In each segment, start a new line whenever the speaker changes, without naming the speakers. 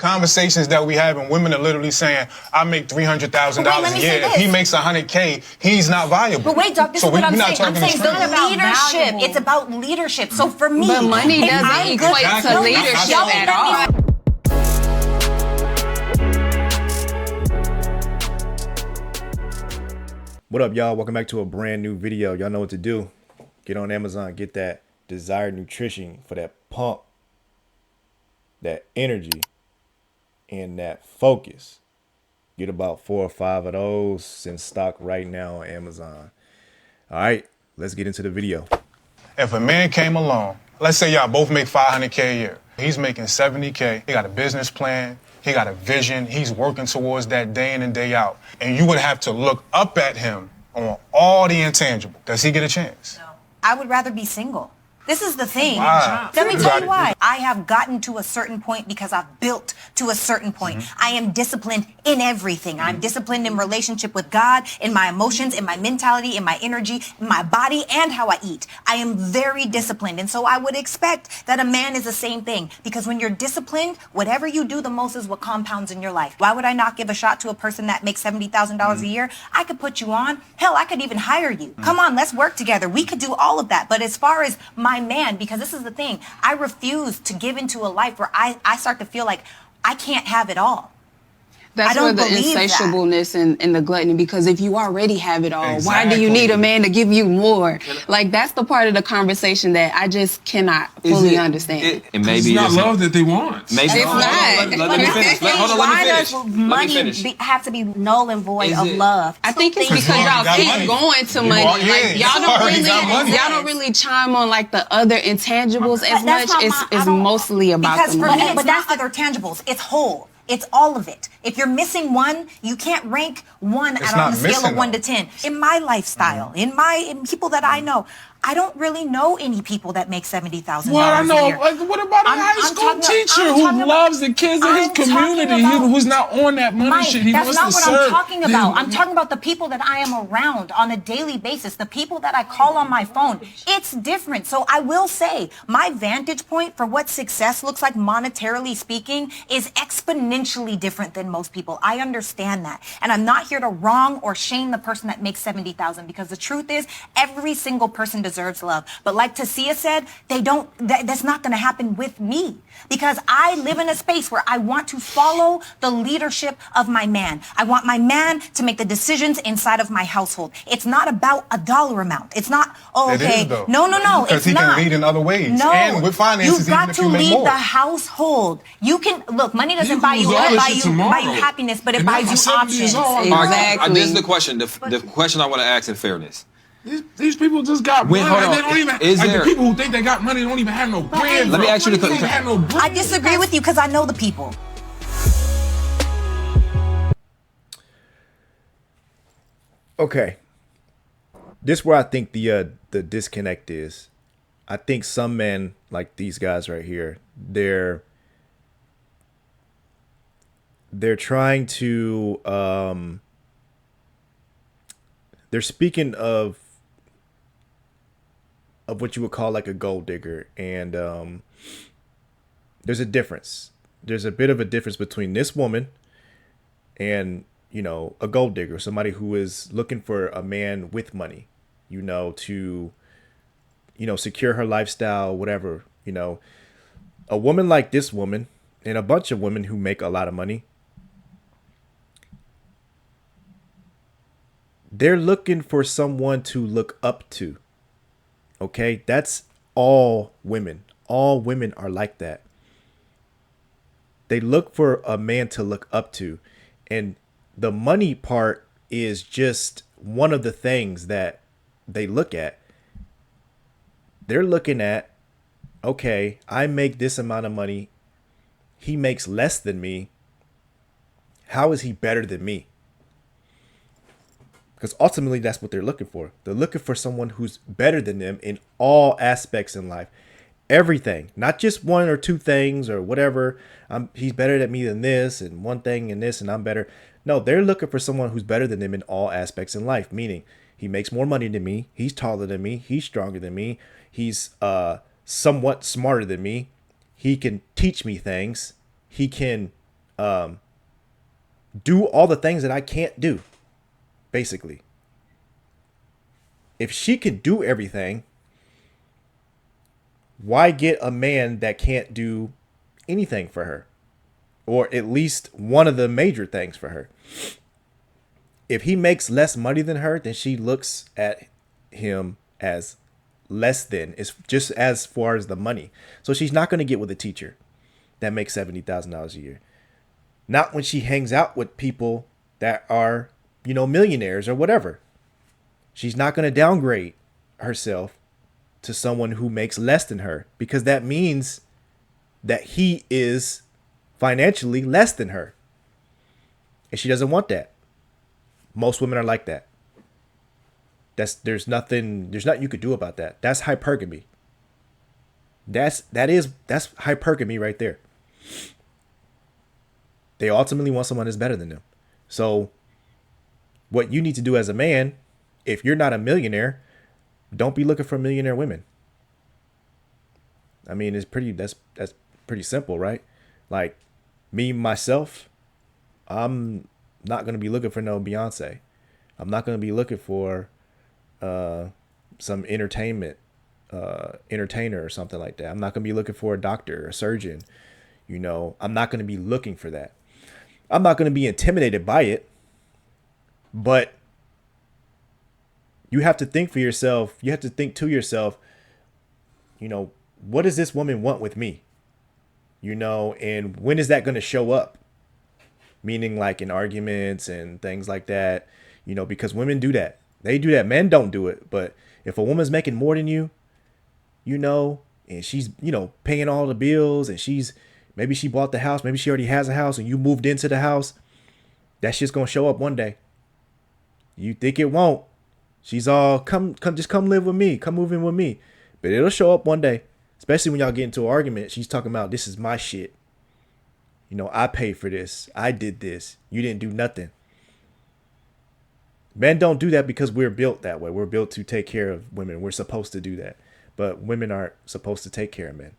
Conversations that we have, and women are literally saying, I make $300,000 a year. If he makes $100K, he's not viable.
But wait, Doc, this is what I'm saying. I'm saying it's about leadership. It's about leadership. So for me,
but money doesn't equate to leadership at all.
What up, y'all? Welcome back to a brand new video. Y'all know what to do. Get on Amazon, get that desired nutrition for that pump, that energy, and that focus. Get about 4 or 5 of those in stock right now on Amazon. All right, let's get into the video.
If a man came along, let's say y'all both make $500K a year. He's making $70K. He got a business plan. He got a vision. He's working towards that day in and day out. And you would have to look up at him on all the intangible. Does he get a chance?
No. I would rather be single. This is the thing.
Wow.
Let me tell you why. I have gotten to a certain point because I've built to a certain point. I am disciplined in everything. I'm disciplined in relationship with God, in my emotions, in my mentality, in my energy, in my body, and how I eat. I am very disciplined. And so I would expect that a man is the same thing. Because when you're disciplined, whatever you do the most is what compounds in your life. Why would I not give a shot to a person that makes $70,000 a year? I could put you on. Hell, I could even hire you. Come on, let's work together. We could do all of that. But as far as my man, because this is the thing, I refuse to give into a life where I start to feel like I can't have it all.
That's where the insatiableness and the gluttony, because if you already have it all, why do you need a man to give you more? Like, that's the part of the conversation that I just cannot fully understand.
And maybe
it's not love that they want.
Maybe it's not.
Let me finish.
Why does money have to be null and void of love?
I think it's because y'all keep going to money. Like, y'all don't really chime on like the other intangibles as much. It's mostly about the money.
But that's other tangibles. It's whole. It's all of it. If you're missing one, you can't rank one out on the scale of 1 to 10. In my lifestyle, in people that I know, I don't really know any people that make $70,000 a year.
Well, I know. What about a high school teacher who loves the kids in his community, who's not on that money shit? He wants to serve.
That's not what I'm talking about. I'm talking about the people that I am around on a daily basis, the people that I call on my phone. It's different. So I will say my vantage point for what success looks like monetarily speaking is exponentially different than most people. I understand that. And I'm not here to wrong or shame the person that makes $70,000, because the truth is every single person deserves love. But like Tasia said, that's not going to happen with me, because I live in a space where I want to follow the leadership of my man. I want my man to make the decisions inside of my household. It's not about a dollar amount. It's not, no.
Because he can lead in other ways.
No,
and with finances,
you've got to lead the household. You can, look, money doesn't buy you happiness, but it buys you options.
Exactly.
This is the question. The question I want to ask in fairness.
These people just got money. They don't even, the people who think they got money don't even have no bread.
Let me ask you the question.
I disagree with you because I know the people.
Okay. This is where I think the disconnect is. I think some men, like these guys right here, they're trying to they're speaking of what you would call like a gold digger, and there's a difference. There's a bit of a difference between this woman and, a gold digger, somebody who is looking for a man with money, to secure her lifestyle, whatever. A woman like this woman and a bunch of women who make a lot of money, they're looking for someone to look up to. Okay, that's all women. All women are like that. They look for a man to look up to. And the money part is just one of the things that they look at. They're looking at, okay, I make this amount of money. He makes less than me. How is he better than me? Because ultimately, that's what they're looking for. They're looking for someone who's better than them in all aspects in life. Everything, not just one or two things or whatever. He's better than me than this and one thing and this and I'm better. No, they're looking for someone who's better than them in all aspects in life, meaning he makes more money than me. He's taller than me. He's stronger than me. He's somewhat smarter than me. He can teach me things. He can do all the things that I can't do, basically. If she can do everything, why get a man that can't do anything for her? Or at least one of the major things for her. If he makes less money than her, then she looks at him as less than. It's just as far as the money. So she's not going to get with a teacher that makes $70,000 a year. Not when she hangs out with people that are, millionaires or whatever. She's not going to downgrade herself to someone who makes less than her, because that means that he is financially less than her. And she doesn't want that. Most women are like that. There's nothing you could do about that. That's hypergamy. That's hypergamy right there. They ultimately want someone that's better than them. So what you need to do as a man, if you're not a millionaire, don't be looking for millionaire women. I mean, that's pretty simple, right? Like me, myself, I'm not going to be looking for no Beyonce. I'm not going to be looking for some entertainer or something like that. I'm not going to be looking for a doctor, a surgeon. I'm not going to be looking for that. I'm not going to be intimidated by it, but you have to think for yourself. You have to think to yourself, what does this woman want with me? And when is that going to show up? Meaning like in arguments and things like that, because women do that. They do that. Men don't do it. But if a woman's making more than you, and she's, paying all the bills, and maybe she bought the house, maybe she already has a house and you moved into the house, that shit's going to show up one day. You think it won't. She's all, just come live with me. Come move in with me. But it'll show up one day. Especially when y'all get into an argument. She's talking about, this is my shit. I paid for this. I did this. You didn't do nothing. Men don't do that because we're built that way. We're built to take care of women. We're supposed to do that. But women aren't supposed to take care of men.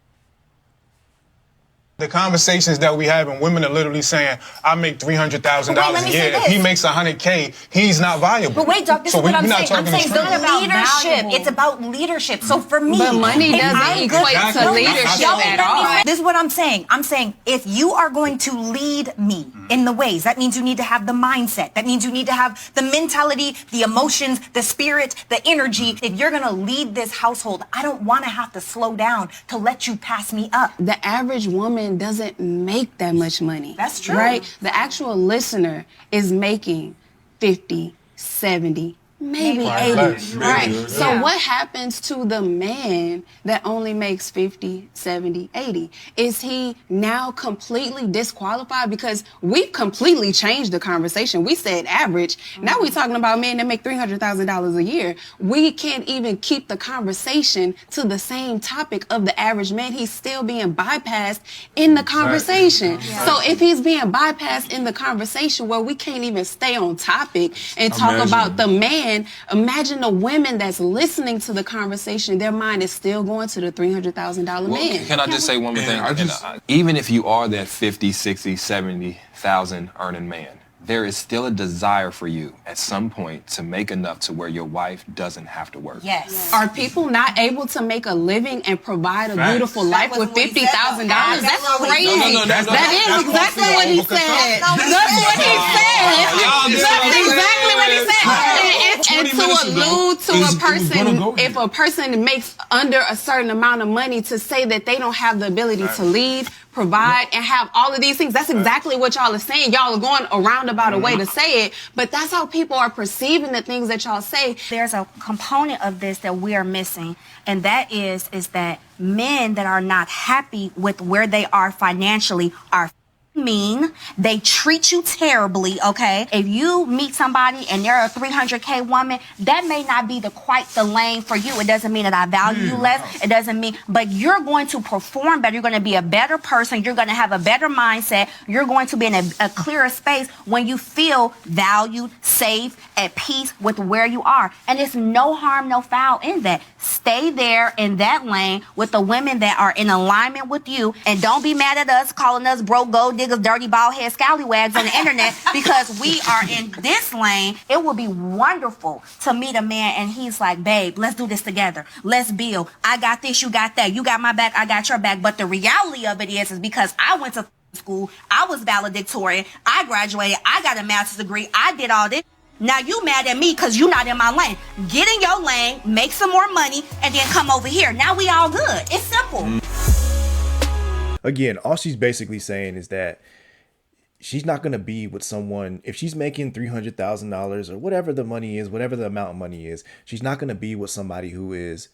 The conversations that we have, and women are literally saying, I make $300,000 a year. If he makes $100K, he's not valuable.
But wait, Doc, this is what I'm saying. I'm saying it's about leadership. It's about leadership. So for me,
but money doesn't equate to leadership at all.
This is what I'm saying. I'm saying if you are going to lead me in the ways, that means you need to have the mindset. That means you need to have the mentality, the emotions, the spirit, the energy. If you're going to lead this household, I don't want to have to slow down to let you pass me up.
The average woman doesn't make that much money.
That's true.
Right? The actual listener is making 50, 70, maybe 80. Right. So what happens to the man that only makes 50, 70, 80? Is he now completely disqualified? Because we've completely changed the conversation. We said average. Now we're talking about men that make $300,000 a year. We can't even keep the conversation to the same topic of the average man. He's still being bypassed in the conversation. So if he's being bypassed in the conversation where we can't even stay on topic and talk about the man, imagine the women that's listening to the conversation, their mind is still going to the $300,000 man.
Can I just say one more thing? Even if you are that 50, 60, 70,000 earning man, there is still a desire for you at some point to make enough to where your wife doesn't have to work.
Yes.
Are people not able to make a living and provide a beautiful life with $50,000? That's crazy. That is exactly what he said. That's what he said. That's exactly what he said. And to allude to a person, if a person makes under a certain amount of money, to say that they don't have the ability to lead, provide, and have all of these things. That's exactly what y'all are saying. Y'all are going around about a way to say it, but that's how people are perceiving the things that y'all say.
There's a component of this that we are missing, and that is that men that are not happy with where they are financially are mean. They treat you terribly, okay? If you meet somebody and they're a 300K woman, that may not be quite the lane for you. It doesn't mean that I value you less. It doesn't mean, but you're going to perform better. You're going to be a better person. You're going to have a better mindset. You're going to be in a clearer space when you feel valued, safe, at peace with where you are. And it's no harm, no foul in that. Stay there in that lane with the women that are in alignment with you, and don't be mad at us calling us broke, gold niggas, dirty bald head scallywags on the internet because we are in this lane. It would be wonderful to meet a man and he's like, babe, let's do this together. Let's build. I got this, you got that. You got my back, I got your back. But the reality of it is because I went to school, I was valedictorian, I graduated, I got a master's degree, I did all this. Now you mad at me because you not in my lane. Get in your lane, make some more money, and then come over here. Now we all good. It's simple.
Again, all she's basically saying is that she's not going to be with someone, if she's making $300,000 or whatever the money is, whatever the amount of money is, she's not going to be with somebody who is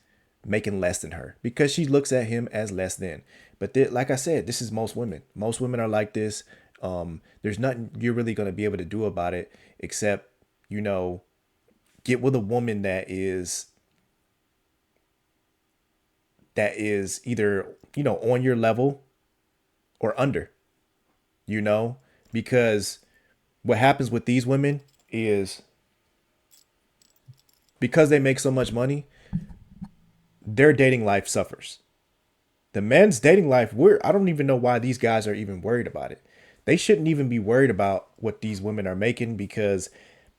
making less than her because she looks at him as less than. But like I said, this is most women. Most women are like this. There's nothing you're really going to be able to do about it except, you know, get with a woman that is either, you know, on your level or under, you know, because what happens with these women is because they make so much money, their dating life suffers. The men's dating life, I don't even know why these guys are even worried about it. They shouldn't even be worried about what these women are making because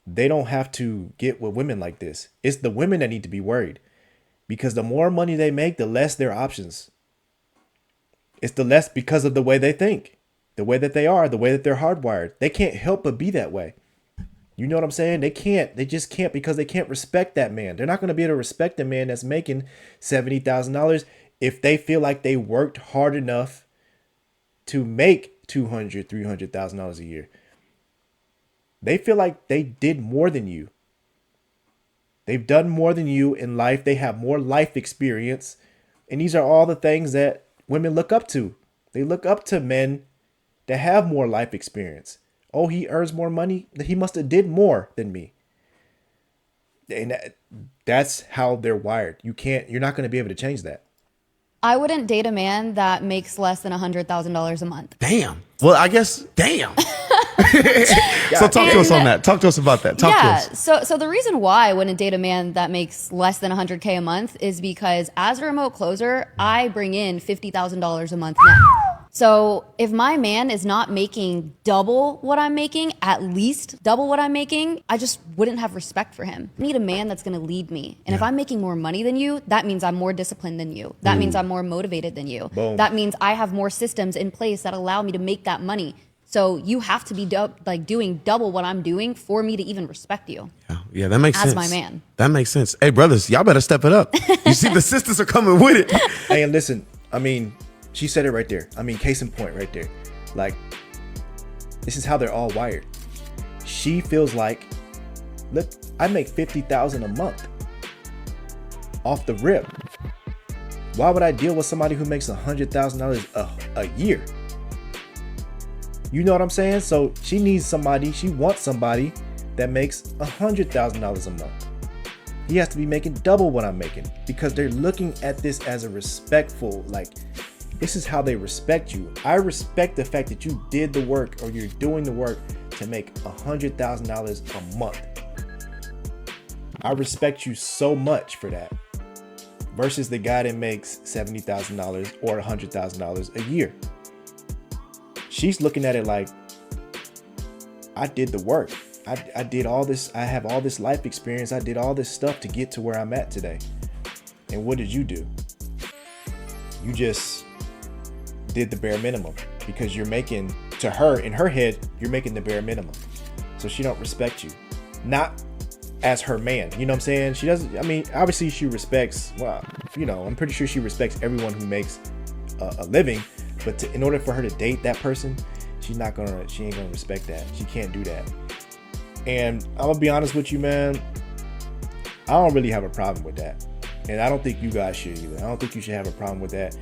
they don't have to get with women like this. It's the women that need to be worried because the more money they make, the less their options. It's the less because of the way they think, the way that they are, the way that they're hardwired. They can't help but be that way. You know what I'm saying? They just can't because they can't respect that man. They're not going to be able to respect a man that's making $70,000 if they feel like they worked hard enough to make $200,000, $300,000 a year. They feel like they did more than you. They've done more than you in life. They have more life experience. And these are all the things that women look up to. They look up to men that have more life experience. Oh, he earns more money. He must have did more than me. And that's how they're wired. You're not going to be able to change that.
I wouldn't date a man that makes less than $100,000 a month.
Damn. Well, I guess, damn. So talk to us on that. Talk to us about that. Talk to us.
So the reason why I wouldn't date a man that makes less than $100K a month is because as a remote closer, I bring in $50,000 a month net. So if my man is not making double what I'm making, at least double what I'm making, I just wouldn't have respect for him. I need a man that's going to lead me. And if I'm making more money than you, that means I'm more disciplined than you. That means I'm more motivated than you.
Boom.
That means I have more systems in place that allow me to make that money. So you have to be doing double what I'm doing for me to even respect you.
Yeah, that makes sense.
As my man.
That makes sense. Hey, brothers, y'all better step it up. You see, the sisters are coming with it.
Hey, and listen, I mean, she said it right there. I mean, case in point right there. Like, this is how they're all wired. She feels like, look, I make $50,000 a month off the rip. Why would I deal with somebody who makes $100,000 a year? You know what I'm saying? So she wants somebody that makes $100,000 a month. He has to be making double what I'm making because they're looking at this as a respectful, like, this is how they respect you. I respect the fact that you did the work or you're doing the work to make $100,000 a month. I respect you so much for that versus the guy that makes $70,000 or $100,000 a year. She's looking at it like, I did the work. I did all this. I have all this life experience. I did all this stuff to get to where I'm at today. And what did you do? You just did the bare minimum because you're making, to her, in her head, you're making the bare minimum. So she don't respect you. Not as her man. You know what I'm saying? She doesn't, I mean, obviously she respects, well, you know, I'm pretty sure she respects everyone who makes a living. But in order for her to date that person, she ain't gonna respect that. She can't do that. And I'm gonna be honest with you, man. I don't really have a problem with that. And I don't think you guys should either. I don't think you should have a problem with that.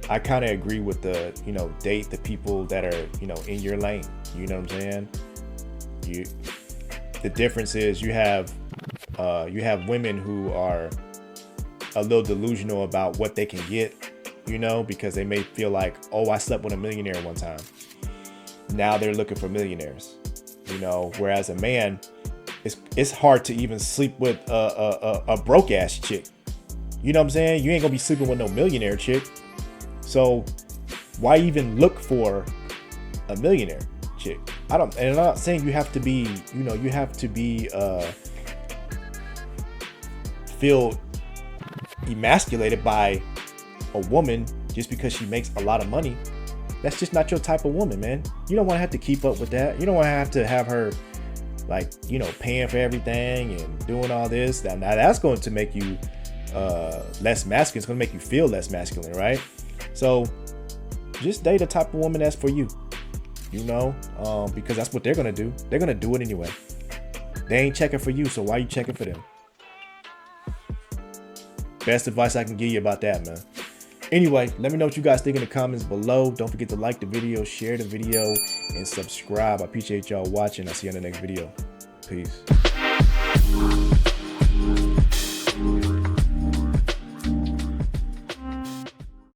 I kind of agree with the, you know, date the people that are, you know, in your lane. You know what I'm saying? The difference is you have women who are a little delusional about what they can get, you know, because they may feel like, oh, I slept with a millionaire one time. Now they're looking for millionaires, you know, whereas a man, it's hard to even sleep with a broke ass chick. You know what I'm saying? You ain't gonna be sleeping with no millionaire chick. So why even look for a millionaire chick. And I'm not saying you have to be, feel emasculated by a woman just because she makes a lot of money. That's just not your type of woman, man. You don't want to have to keep up with that. You don't want to have her, like, paying for everything and doing all this. Now that's going to make you less masculine. It's going to make you feel less masculine, right? So just date a type of woman that's for you, because that's what they're going to do. They're going to do it anyway. They ain't checking for you, so why are you checking for them? Best advice I can give you about that, man. Anyway, let me know what you guys think in the comments below. Don't forget to like the video, share the video, and subscribe. I appreciate y'all watching. I'll see you on the next video. Peace.